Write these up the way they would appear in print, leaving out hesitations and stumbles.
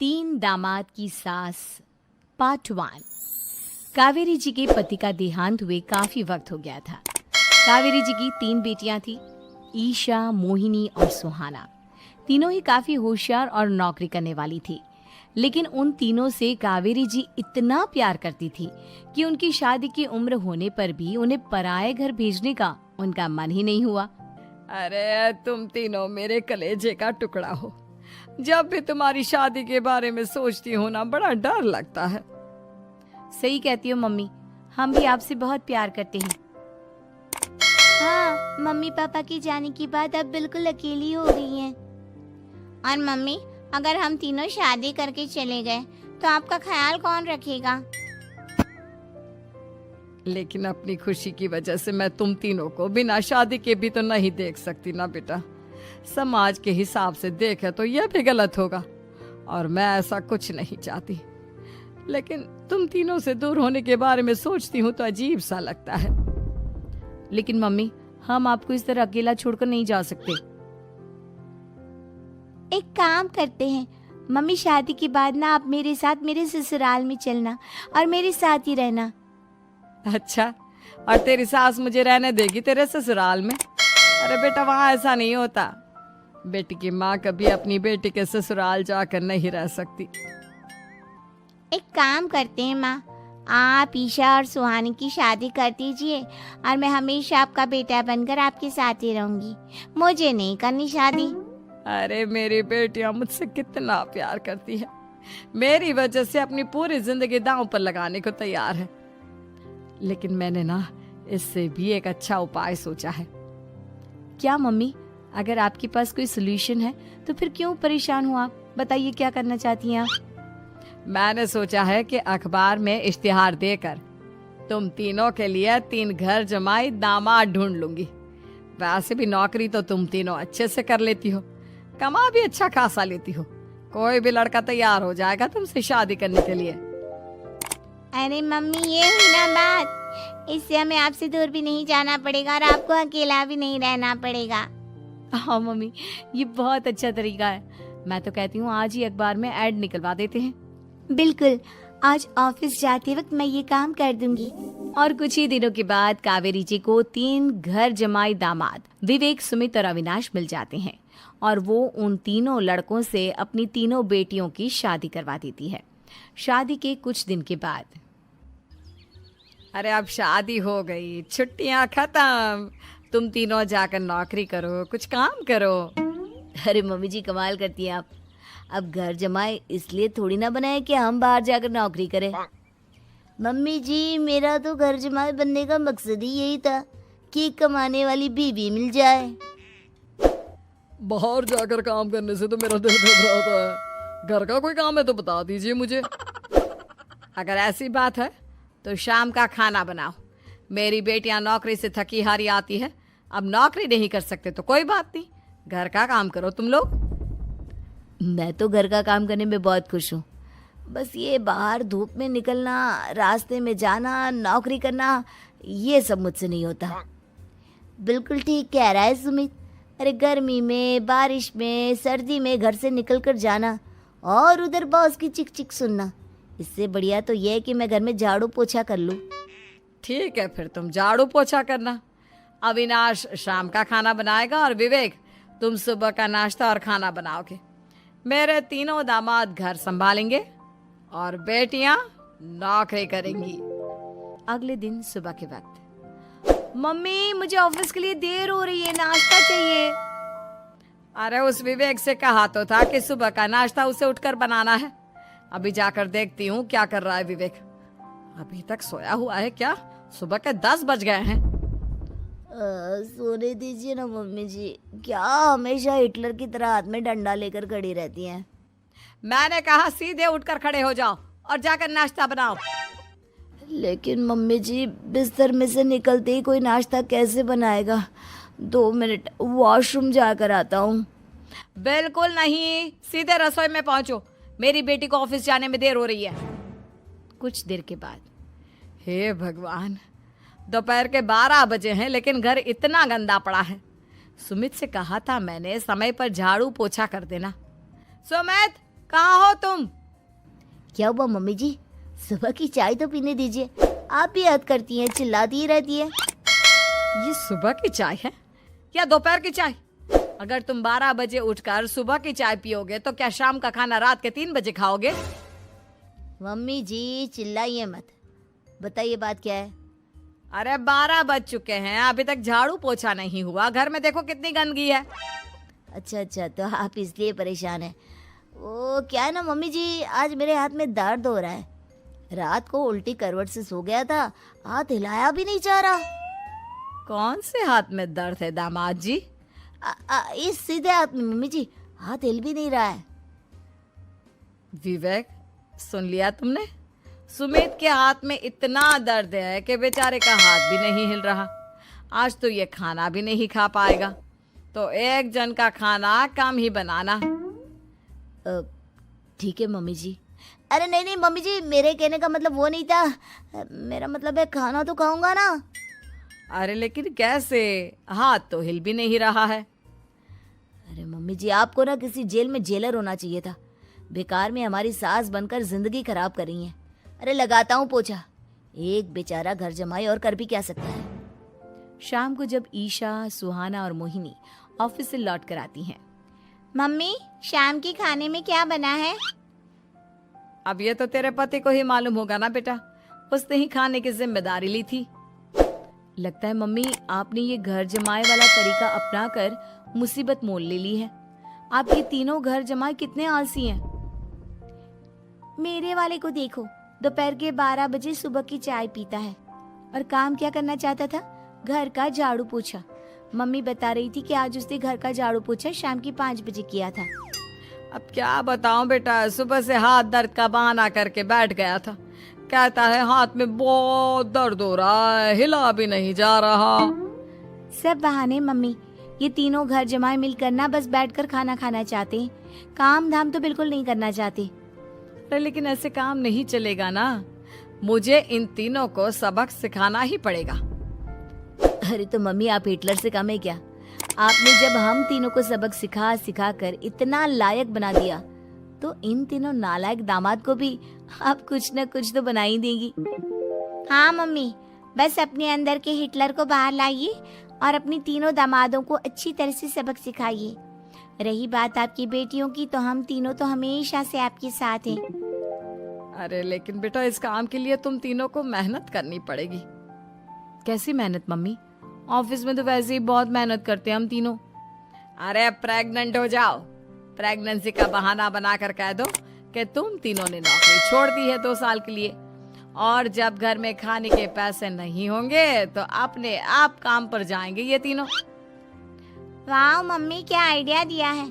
तीन दामाद की सास पार्ट 1। कावेरी जी के पति का देहांत हुए काफी वक्त हो गया था। कावेरी जी की 3 बेटियां थी, ईशा, मोहिनी और सुहाना। तीनों ही काफी होशियार और नौकरी करने वाली थी, लेकिन उन तीनों से कावेरी जी इतना प्यार करती थी कि उनकी शादी की उम्र होने पर भी उन्हें पराये घर भेजने का उनका मन ही नहीं हुआ। अरे तुम तीनों मेरे कलेजे का टुकड़ा हो। जब भी तुम्हारी शादी के बारे में सोचती हूँ ना, बड़ा डर लगता है। सही कहती हो मम्मी, हम भी आपसे बहुत प्यार करते हैं। हाँ, मम्मी पापा के जाने के बाद अब बिल्कुल अकेली हो गई हैं। और मम्मी, अगर हम तीनों शादी करके चले गए तो आपका ख्याल कौन रखेगा? लेकिन अपनी खुशी की वजह से मैं तुम तीनों को बिना शादी के भी तो नहीं देख सकती ना बेटा। समाज के हिसाब से देखे तो यह भी गलत होगा और मैं ऐसा कुछ नहीं चाहती। लेकिन तुम तीनों से दूर होने के बारे में सोचती हूँ तो अजीब सा लगता है। लेकिन मम्मी, हम आपको इस तरह अकेला छोड़कर नहीं जा सकते। एक काम करते हैं मम्मी, शादी के बाद ना आप मेरे साथ मेरे ससुराल में चलना और मेरे साथ ही रहना। अच्छा, और तेरी सास मुझे रहने देगी तेरे ससुराल में? अरे बेटा, वहाँ ऐसा नहीं होता। बेटी की माँ कभी अपनी बेटी के ससुराल जाकर नहीं रह सकती। एक काम करते हैं माँ, आप ईशा और सुहानी की शादी कर दीजिए और मैं हमेशा आपका बेटा बनकर आपके साथ ही रहूंगी। मुझे नहीं करनी शादी। अरे मेरी बेटियां मुझसे कितना प्यार करती है, मेरी वजह से अपनी पूरी जिंदगी दांव पर लगाने को तैयार है। लेकिन मैंने ना इससे भी एक अच्छा उपाय सोचा है। क्या मम्मी? अगर आपके पास कोई सोल्यूशन है तो फिर क्यों परेशान हो आप? बताइए, क्या करना चाहती हैं आप? मैंने सोचा है कि अखबार में इश्तिहार देकर तुम तीनों के लिए 3 घर जमाई दामाद ढूंढ लूंगी। वैसे भी नौकरी तो तुम तीनों अच्छे से कर लेती हो, कमा भी अच्छा खासा लेती हो। कोई भी लड़का तैयार हो जाएगा तुमसे शादी करने के लिए। अरे मम्मी, ये हुई ना बात। इससे हमें आपसे दूर भी नहीं जाना पड़ेगा और आपको अकेला भी नहीं रहना पड़ेगा। हाँ मम्मी, ये बहुत अच्छा तरीका है। मैं तो कहती हूँ आज ही अखबार में ऐड निकलवा देते हैं। बिल्कुल, आज ऑफिस जाते वक्त मैं ये काम कर दूंगी। और कुछ ही दिनों के बाद कावेरी जी को 3 घर जमाई दामाद विवेक, सुमित और अविनाश मिल जाते हैं और वो उन तीनों लड़कों से अपनी तीनों बेटियों की शादी करवा देती है। शादी के कुछ दिन के बाद, अरे अब शादी हो गई, छुट्टियां खत्म, तुम तीनों जाकर नौकरी करो, कुछ काम करो। अरे मम्मी जी, कमाल करती हैं आप। अब घर जमाए इसलिए थोड़ी ना बनाए कि हम बाहर जाकर नौकरी करें। मम्मी जी, मेरा तो घर जमाई बनने का मकसद ही यही था कि कमाने वाली बीवी मिल जाए। बाहर जाकर काम करने से तो मेरा दिल घबराता है। घर का कोई काम है तो बता दीजिए मुझे। अगर ऐसी बात है तो शाम का खाना बनाओ। मेरी बेटियां नौकरी से थकी हारी आती है, अब नौकरी नहीं कर सकते तो कोई बात नहीं, घर का काम करो तुम लोग। मैं तो घर का काम करने में बहुत खुश हूँ। बस ये बाहर धूप में निकलना, रास्ते में जाना, नौकरी करना, ये सब मुझसे नहीं होता। बिल्कुल ठीक कह रहा है सुमित। अरे गर्मी में, बारिश में, सर्दी में घर से निकल कर जाना और उधर बॉस की चिक चिक सुनना, इससे बढ़िया तो यह है कि मैं घर में झाड़ू पोछा कर लूँ। ठीक है, फिर तुम झाड़ू पोछा करना। अविनाश शाम का खाना बनाएगा और विवेक तुम सुबह का नाश्ता और खाना बनाओगे। मेरे तीनों दामाद घर संभालेंगे और बेटियां नौकरी करेंगी। अगले दिन सुबह के वक्त, मम्मी मुझे ऑफिस के लिए देर हो रही है, नाश्ता चाहिए। अरे उस विवेक से कहा तो था कि सुबह का नाश्ता उसे उठकर बनाना है। अभी जाकर देखती हूँ क्या कर रहा है विवेक। अभी तक सोया हुआ है क्या? सुबह के 10 बज गए हैं। सोने दीजिए ना मम्मी जी, क्या हमेशा हिटलर की तरह हाथ में डंडा लेकर खड़ी रहती हैं? मैंने कहा सीधे उठकर खड़े हो जाओ और जाकर नाश्ता बनाओ। लेकिन मम्मी जी, बिस्तर में से निकलते ही कोई नाश्ता कैसे बनाएगा? 2 मिनट, वॉशरूम जाकर आता हूँ। बिल्कुल नहीं, सीधे रसोई में पहुंचो, मेरी बेटी को ऑफिस जाने में देर हो रही है। कुछ देर के बाद, हे भगवान, दोपहर के 12 बजे हैं लेकिन घर इतना गंदा पड़ा है। सुमित से कहा था मैंने समय पर झाड़ू पोछा कर देना। सुमित, कहाँ हो तुम? क्या हुआ मम्मी जी? सुबह की चाय तो पीने दीजिए। आप भी याद करती हैं, चिल्लाती ही रहती है। ये सुबह की चाय है या दोपहर की चाय? अगर तुम 12 बजे उठकर सुबह की चाय पियोगे तो क्या शाम का खाना रात के 3 बजे खाओगे? मम्मी जी चिल्लाइए मत, बताइए बात क्या है? अरे 12 बज चुके हैं, अभी तक झाड़ू पोछा नहीं हुआ। घर में देखो कितनी गंदगी है। अच्छा, तो आप इसलिए परेशान हैं। वो क्या है ना मम्मी जी, आज मेरे हाथ में दर्द हो रहा है। रात को उल्टी करवट से सो गया था, हाथ हिलाया भी नहीं जा रहा। कौन से हाथ में दर्द है दामाद जी? इस सीधे हाथ में मम्मी जी, हाथ हिल भी नहीं रहा है। विवेक, सुन लिया तुमने? सुमित के हाथ में इतना दर्द है कि बेचारे का हाथ भी नहीं हिल रहा। आज तो ये खाना भी नहीं खा पाएगा। तो एक जन का खाना कम ही बनाना। ठीक है मम्मी जी। अरे नहीं मम्मी जी, मेरे कहने का मतलब वो नहीं था। मेरा मतलब है खाना तो खाऊंगा ना। अरे लेकिन कैसे? हाथ तो हिल भी नहीं रहा है। अरे मम्मी जी, आपको ना किसी जेल में जेलर होना चाहिए था। बेकार में हमारी सास बनकर जिंदगी खराब कर रही हैं। अरे लगाता हूँ पोछा। एक बेचारा घर जमाई और कर भी क्या सकता है। शाम को जब ईशा, सुहाना और मोहिनी ऑफिस से लौट कर आती हैं। मम्मी, शाम के खाने में क्या बना है? अब ये तो तेरे पति को ही मालूम होगा ना बेटा, उसने ही खाने की जिम्मेदारी ली थी। लगता है मम्मी आपने ये घर जमाए वाला तरीका अपनाकर मुसीबत मोल ले ली है। आप ये तीनों घर जमाए कितने आलसी हैं। मेरे वाले को देखो, दोपहर के 12 बजे सुबह की चाय पीता है और काम क्या करना चाहता था? घर का झाड़ू पोछा। मम्मी बता रही थी कि आज उसने घर का झाड़ू पोछा शाम की 5 बजे किया था। अब क्या बताऊं बेटा, सुबह से हाथ दर्द का बहाना करके बैठ गया था। कहता है हाथ में बहुत दर्द हो रहा है, हिला भी नहीं जा रहा। सब बहाने मम्मी। ये तीनों घर जमाए मिलकर ना बस बैठकर खाना खाना चाहते हैं, काम धाम तो बिल्कुल नहीं करना चाहते। अरे लेकिन ऐसे काम नहीं चलेगा ना, मुझे इन तीनों को सबक सिखाना ही पड़ेगा। अरे तो मम्मी, आप हिटलर से कम है क्या? आपने जब हम तीनों को सबक सिखा कर इतना लायक बना दिया, तो इन तीनों नालायक दामाद को भी आप कुछ न कुछ तो बना ही देंगी। हाँ मम्मी, बस अपने अंदर के हिटलर को बाहर लाइए और अपनी तीनों दामादों को अच्छी तरह से सबक सिखाइए। रही बात आपकी बेटियों की, तो हम तीनों तो हमेशा से आपके साथ हैं। अरे लेकिन बेटा, इस काम के लिए तुम तीनों को मेहनत करनी पड़ेगी। कैसी मेहनत मम्मी? ऑफिस में तो वैसे ही बहुत मेहनत करते हैं हम तीनों। अरे प्रेग्नेंट हो जाओ, प्रेगनेंसी का बहाना बनाकर कह दो कि तुम तीनों ने नौकरी छोड़ दी है 2 साल के लिए, और जब घर में खाने के पैसे नहीं होंगे तो अपने आप काम पर जाएंगे ये तीनों। वाह मम्मी, क्या आइडिया दिया है।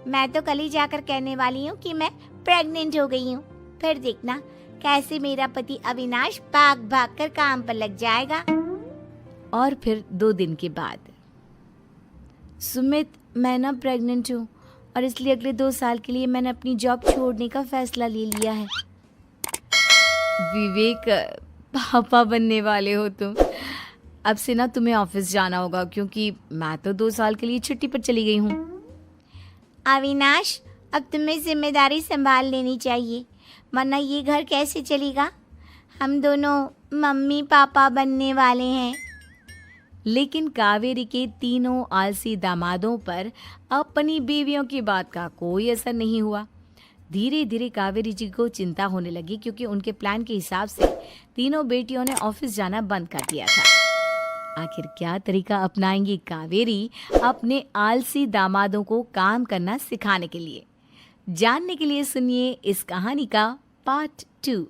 मैं तो कल ही जाकर कहने वाली हूँ कि मैं प्रेग्नेंट हो गई हूँ। फिर देखना कैसे मेरा पति अविनाश भाग भाग कर काम पर लग जाएगा। और फिर 2 दिन के बाद, सुमित, मैं ना प्रेग्नेंट हूँ और इसलिए अगले 2 साल के लिए मैंने अपनी जॉब छोड़ने का फैसला ले लिया है। विवेक, पापा बनने वाले हो तुम। अब से ना तुम्हें ऑफिस जाना होगा, क्योंकि मैं तो 2 साल के लिए छुट्टी पर चली गई हूँ। अविनाश, अब तुम्हें जिम्मेदारी संभाल लेनी चाहिए, वरना ये घर कैसे चलेगा। हम दोनों मम्मी पापा बनने वाले हैं। लेकिन कावेरी के तीनों आलसी दामादों पर अपनी बीवियों की बात का कोई असर नहीं हुआ। धीरे धीरे कावेरी जी को चिंता होने लगी, क्योंकि उनके प्लान के हिसाब से तीनों बेटियों ने ऑफिस जाना बंद कर दिया था। आखिर क्या तरीका अपनाएंगी कावेरी अपने आलसी दामादों को काम करना सिखाने के लिए? जानने के लिए सुनिए इस कहानी का पार्ट 2।